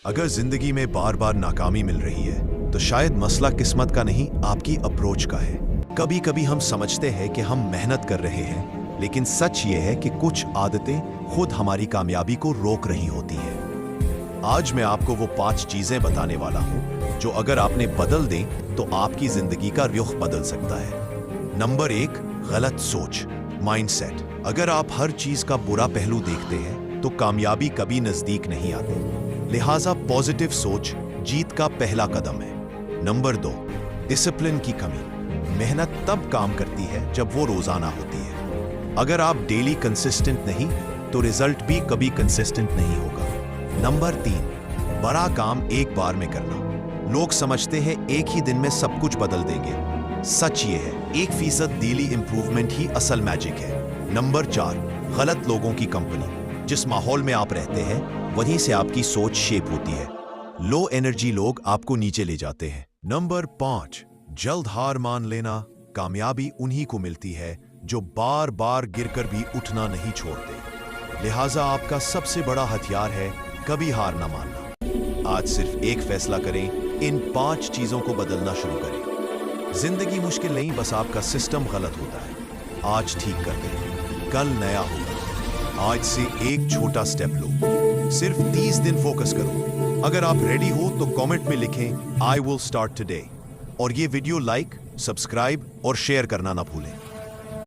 अगर जिंदगी में बार बार नाकामी मिल रही है तो शायद मसला किस्मत का नहीं, आपकी अप्रोच का है। कभी कभी हम समझते हैं कि हम मेहनत कर रहे हैं, लेकिन सच ये है कि कुछ आदतें खुद हमारी कामयाबी को रोक रही होती हैं। आज मैं आपको वो 5 चीजें बताने वाला हूं जो अगर आपने बदल दें तो आपकी जिंदगी का रुख बदल सकता है। नंबर 1, गलत सोच, माइंडसेट। अगर आप हर चीज का बुरा पहलू देखते हैं तो कामयाबी कभी नजदीक नहीं आती। लिहाजा पॉजिटिव सोच जीत का पहला कदम है। नंबर 2, डिसिप्लिन की कमी। मेहनत तब काम करती है जब वो रोजाना होती है। अगर आप डेली कंसिस्टेंट नहीं तो रिजल्ट भी कभी कंसिस्टेंट नहीं होगा। नंबर 3, बड़ा काम एक बार में करना। लोग समझते हैं एक ही दिन में सब कुछ बदल देंगे। सच ये है, 1% डेली इंप्रूवमेंट ही असल मैजिक है। नंबर 4, गलत लोगों की कंपनी। जिस माहौल में आप रहते हैं वहीं से आपकी सोच शेप होती है। लो एनर्जी लोग आपको नीचे ले जाते हैं। नंबर 5, जल्द हार मान लेना। कामयाबी उन्हीं को मिलती है जो बार बार गिरकर भी उठना नहीं छोड़ते। लिहाजा आपका सबसे बड़ा हथियार है कभी हार ना मानना। आज सिर्फ एक फैसला करें, इन 5 चीजों को बदलना शुरू करें। जिंदगी मुश्किल नहीं, बस आपका सिस्टम गलत होता है। आज ठीक कर दें, कल नया होगा। आज से एक छोटा स्टेप लो, सिर्फ 30 दिन फोकस करो। अगर आप रेडी हो तो कमेंट में लिखें आई विल स्टार्ट टुडे, और ये वीडियो लाइक, सब्सक्राइब और शेयर करना ना भूलें।